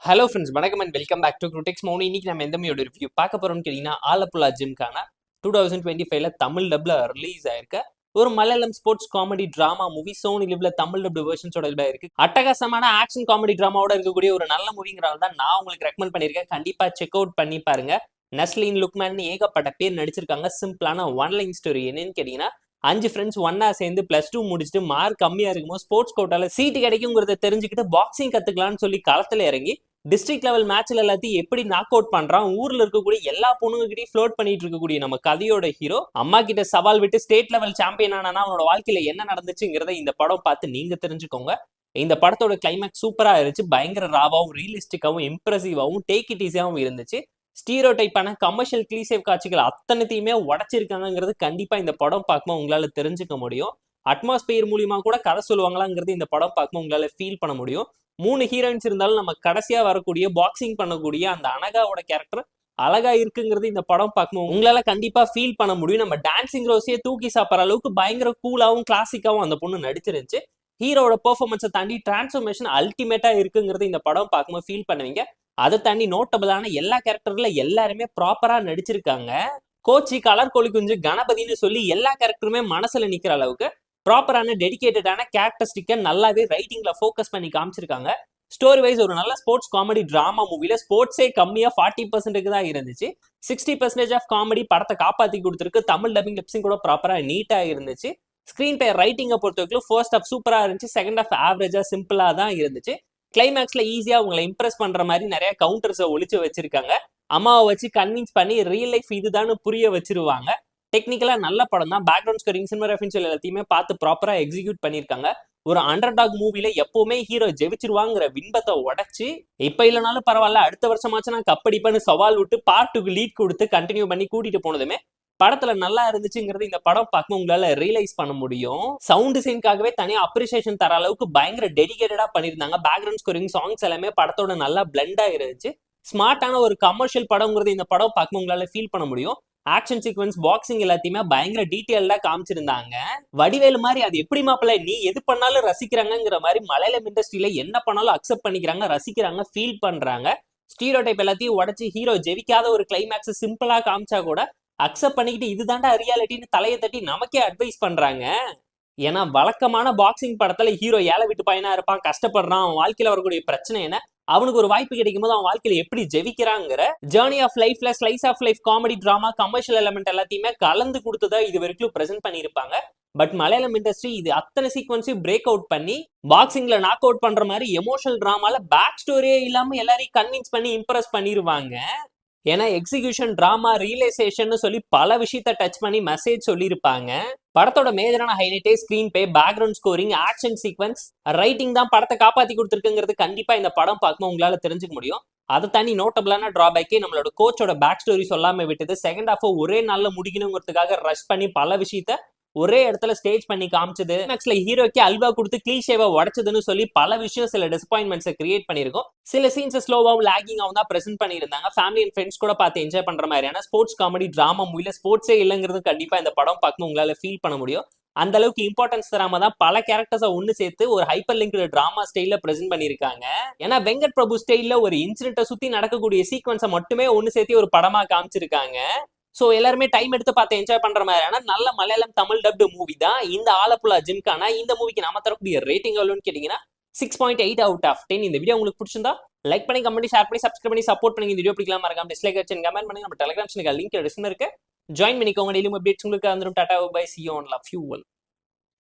Hello friends, வணக்கம் and welcome back to critics Mouni. இன்னைக்கு நம்ம எந்த மூவியோட ரிவ்யூ பார்க்க போறோம்னு கேட்டீங்கன்னா, ஆலப்புழா ஜிம்கான 2025ல தமிழ் டப்ல ரிலீஸ் ஆயிருக்க ஒரு Malayalam sports comedy drama movie. Sony லிவ்ல தமிழ் டப்டு வெர்ஷன்ஸோட இருக்கு. அட்டகாசமான ஆக்ஷன் காமெடி டிராமாவோட இருக்கக்கூடிய ஒரு நல்ல மூவிங்கிறனால தான் நான் உங்களுக்கு ரெக்கமெண்ட் பண்ணியிருக்கேன். கண்டிப்பா செக் அவுட் பண்ணி பாருங்க. நஸ்லின் லுக்மேன் ஏகப்பட்ட பேர் நடிச்சிருக்காங்க. சிம்பிளான ஒன் லைன் ஸ்டோரி. என்னன்னு கேட்டீங்கன்னா, 5 ஃப்ரெண்ட்ஸ் ஒன்னா சேர்ந்து +2 முடிச்சுட்டு மார்க் கம்மியா இருக்கும்போது ஸ்போர்ட்ஸ் கோட்டால சீட்டு கிடைக்குங்கிறத தெரிஞ்சுக்கிட்டு பாக்ஸிங் கத்துக்கலாம்னு சொல்லி களத்துல இறங்கி டிஸ்ட்ரிக்ட் லெவல் மேட்ச்ல எல்லாத்தையும் எப்படி நாக் அவுட் பண்றான், ஊர்ல இருக்கக்கூடிய எல்லா பொண்ணுங்கிட்டையும் ஃப்ளோட் பண்ணிட்டு இருக்கக்கூடிய நம்ம கதையோட ஹீரோ அம்மா கிட்ட சவால் விட்டு ஸ்டேட் லெவல் சாம்பியன் ஆனா அவனோட வாழ்க்கையில என்ன நடந்துச்சுங்கிறத இந்த படம் பார்த்து நீங்க தெரிஞ்சுக்கோங்க. இந்த படத்தோட கிளைமேக்ஸ் சூப்பரா இருந்துச்சு. பயங்கர ராவாவும் ரியலிஸ்டிக்காவும் இம்ப்ரெசிவாவும் டேக் இட் ஈஸியாவும் இருந்துச்சு. ஸ்டீரியோ டைப்பான கமர்ஷியல் கிளீசேவ் காட்சிகள் அத்தனைத்தையுமே உடச்சிருக்காங்கிறது கண்டிப்பா இந்த படம் பார்க்கும்போது உங்களால தெரிஞ்சுக்க முடியும். அட்மாஸ்பியர் மூலியமா கூட கதை சொல்லுவாங்களாங்கிறது இந்த படம் பார்க்கும்போது உங்களால ஃபீல் பண்ண முடியும். 3 ஹீரோயின்ஸ் இருந்தாலும் நம்ம கடைசியா வரக்கூடிய பாக்ஸிங் பண்ணக்கூடிய அந்த அனகாவோட கேரக்டர் அழகா இருக்குங்கிறது இந்த படம் பார்க்கும்போது உங்களால கண்டிப்பா ஃபீல் பண்ண முடியும். நம்ம டான்சிங் ரோஸையே தூக்கி சாப்பிட்ற அளவுக்கு பயங்கர கூலாவும் கிளாசிக்காவும் அந்த பொண்ணு நடிச்சிருந்துச்சு. ஹீரோட பெர்ஃபார்மன்ஸை தாண்டி டிரான்ஸ்ஃபர்மேஷன் அல்டிமேட்டா இருக்குங்கிறது இந்த படம் பார்க்கும்போது ஃபீல் பண்ணுவீங்க. அதை தாண்டி நோட்டபிளான எல்லா கேரக்டர்ல எல்லாருமே ப்ராப்பரா நடிச்சிருக்காங்க. கோச்சி, கலர் கோழி குஞ்சு, கணபதினு சொல்லி எல்லா கேரக்டருமே மனசுல நிக்கிற அளவுக்கு ப்ராப்பரான டெடிகேட்டடான கேரக்டரிஸ்டிக்கை நல்லாவே ரைட்டிங்ல ஃபோக்கஸ் பண்ணி காமிச்சிருக்காங்க. ஸ்டோரி வைஸ் ஒரு நல்ல ஸ்போர்ட்ஸ் காமெடி டிராமா மூவில ஸ்போர்ட்ஸே கம்மியா 40% தான் இருந்துச்சு. 60% ஆஃப் காமெடி படத்தை காப்பாத்தி கொடுத்துருக்கு. தமிழ் டப்பிங் லிப்ஸிங் கூட ப்ராப்பரா நீட்டா இருந்துச்சு. ஸ்கிரீன் பிளே ரைட்டிங்கை பொறுத்தவரைக்கும் ஃபர்ஸ்ட் ஹாஃப் சூப்பரா இருந்துச்சு. செகண்ட் ஹாஃப் ஆவரேஜா சிம்பிளா தான் இருந்துச்சு. கிளைமேக்ஸ்ல ஈஸியா உங்களை இம்ப்ரெஸ் பண்ற மாதிரி நிறைய கவுண்டர்ஸை ஒழிச்சு வச்சிருக்காங்க. அம்மாவை வச்சு கன்வின்ஸ் பண்ணி ரியல் லைஃப் இதுதான் புரிய வச்சிருவாங்க. டெக்னிக்கலா நல்ல படம் தான். பேக்ரவுண்ட் ஸ்கோரிங், சினிமாட்டோகிராஃபி எல்லாத்தையுமே பார்த்து ப்ராப்பரா எக்ஸிக்யூட் பண்ணிருக்காங்க. ஒரு அண்டர் டாக் மூவில எப்பவுமே ஹீரோ ஜெயிச்சிருவாங்கிற பின்பத்தை உடைச்சு இப்ப இல்லைனாலும் பரவாயில்ல, அடுத்த வருஷமாச்சும் நான் கப்படிப்பேன்னு சவால் விட்டு பார்ட்டுக்கு லீட் கொடுத்து கண்டினியூ பண்ணி கூட்டிட்டு போனதுமே படத்துல நல்லா இருந்துச்சுங்கிறது இந்த படம் பார்க்கும் உங்களால ரியலைஸ் பண்ண முடியும். சவுண்ட் டிசைனுக்காகவே தனியா அப்ரிசியேஷன் தர அளவுக்கு பயங்கர டெடிகேட்டடா பண்ணியிருந்தாங்க. பேக்ரவுண்ட் ஸ்கோரிங், சாங்ஸ் எல்லாமே படத்தோட நல்லா பிளெண்டா இருந்துச்சு. ஸ்மார்ட்டான ஒரு கமர்ஷியல் படம்ங்கிறது இந்த படம் பார்க்கும் உங்களால ஃபீல் பண்ண முடியும். ஆக்ஷன் சீக்வன்ஸ், பாக்ஸிங் எல்லாத்தையுமே பயங்கர டீட்டெயில்டா காமிச்சிருந்தாங்க. வடிவேலு மாதிரி அது எப்படி மாப்பிள்ள நீ எது பண்ணாலும் ரசிக்கிறாங்கிற மாதிரி மலையாளம் இண்டஸ்ட்ரியில என்ன பண்ணாலும் அக்செப்ட் பண்ணிக்கிறாங்க, ரசிக்கிறாங்க, ஃபீல் பண்றாங்க. ஸ்டீரியோ டைப் எல்லாத்தையும் உடச்சு ஹீரோ ஜெயிக்காத ஒரு கிளைமேக்ஸ் சிம்பிளா காமிச்சா கூட அக்செப்ட் பண்ணிக்கிட்டு இதுதான்டா ரியாலிட்டின்னு தலையை தட்டி நமக்கே அட்வைஸ் பண்றாங்க. ஏன்னா வழக்கமான பாக்ஸிங் படத்துல ஹீரோ ஏழை வீட்டு பையனா இருப்பான், கஷ்டப்படுறான், அவன் வாழ்க்கையில வரக்கூடிய பிரச்சனை என்ன, அவனுக்கு ஒரு வாய்ப்பு கிடைக்கும் போது அவன் வாழ்க்கையில எப்படி ஜெயிக்கிறாங்கிற ஜேர்னி ஆஃப் லைஃப்ல slice of life comedy drama commercial element எல்லாத்தையுமே கலந்து கொடுத்துதான் இது வரைக்கும் பிரசென்ட் பண்ணியிருப்பாங்க. பட் மலையாளம் இண்டஸ்ட்ரி இது அத்தனை சீக்வன்ஸையும் பிரேக் அவுட் பண்ணி பாக்ஸிங்ல நாக் அவுட் பண்ற மாதிரி எமோஷனல் டிராமால பேக் ஸ்டோரியே இல்லாம எல்லாரையும் கன்வின்ஸ் பண்ணி இம்ப்ரெஸ் பண்ணிருவாங்க. ஏன்னா எக்ஸிகியூஷன், டிராமா, ரியலைசேஷன் சொல்லி பல விஷயத்த டச் பண்ணி மெசேஜ் சொல்லியிருப்பாங்க. படத்தோட மேஜரான ஹைலைட்டே screenplay, background scoring, action sequence, writing தான் படத்தை காப்பாத்தி கொடுத்துருக்குங்கிறது கண்டிப்பா இந்த படம் பார்க்கும்போது உங்களால தெரிஞ்சுக்க முடியும். அதை தாண்டி நோட்டபிளான டிராபேக்கே நம்மளோட கோச்சோட பேக் ஸ்டோரி சொல்லாம விட்டது. செகண்ட் ஹாஃப் ஒரே நாள்ல முடிக்கணுங்கிறதுக்காக ரஷ் பண்ணி பல விஷயத்த ஒரே இடத்துல ஸ்டேஜ் பண்ணி காமிச்சது. மேக்ஸ்ல ஹீரோக்கே அல்வா கொடுத்து கிளீஷேவை உடைச்சதுன்னு சொல்லி பல விஷயம் சில டிசப்பாயின்மெண்ட்ஸை கிரியேட் பண்ணிருக்கும். சில சீன்ஸ் ஸ்லோவாகவும் லாகிங்காகவும் தான் பிரசென்ட் பண்ணியிருந்தாங்க. ஃபேமிலி அண்ட் ஃப்ரெண்ட்ஸ் கூட பார்த்து என்ஜாய் பண்ற மாதிரியான ஸ்போர்ட்ஸ் காமெடி டிராமா மூவில ஸ்போர்ட்ஸே இல்லைங்கிறது கண்டிப்பா இந்த படம் பார்க்கணும் உங்களால ஃபீல் பண்ண முடியும். அந்த அளவுக்கு இம்பார்ட்டன்ஸ் தராம தான் பல கேரக்டர்ஸை ஒன்னு சேர்த்து ஒரு ஹைப்பர் லிங்க்டு டிராமா ஸ்டைல பிரசென்ட் பண்ணிருக்காங்க. ஏன்னா வெங்கட் பிரபு ஸ்டைல்ல ஒரு இன்சிடென்ட்டை சுத்தி நடக்கக்கூடிய சீக்வன்ஸை மட்டுமே ஒன்னு சேர்த்து ஒரு படமா காமிச்சிருக்காங்க. சோ எல்லாருமே டைம் எடுத்து பார்த்து என்ஜாய் பண்ற மாதிரியான நல்ல மலையாளம் தமிழ் டப்டு மூவி தான் இந்த ஆலப்புழா ஜிம்கான. இந்த மூவிக்கு நாம தரக்கூடிய ரேட்டிங் எவ்வளோன்னு கேட்டீங்கன்னா 6.8 out of 10. இந்த வீடியோ உங்களுக்கு பிடிச்சிருந்தா லைக் பண்ணி, கமெண்ட், ஷேர் பண்ணி, சப்ஸ்கிரைப் பண்ணி சப்போர்ட் பண்ணி. இந்த வீடியோ பிடிக்கலாம் மறக்காம டிஸ்லைக் அடிச்சு கமெண்ட் பண்ணி நம்ம டெலிகிராம் சேனல் லிங்க் டிஸ்கிரிப்ஷன்ல இருக்கு, ஜாயின் பண்ணிக்கோங்க. டெய்லி அப்டேட்ஸ் உங்களுக்கு வந்துடும். Tata bye, see you on love you all.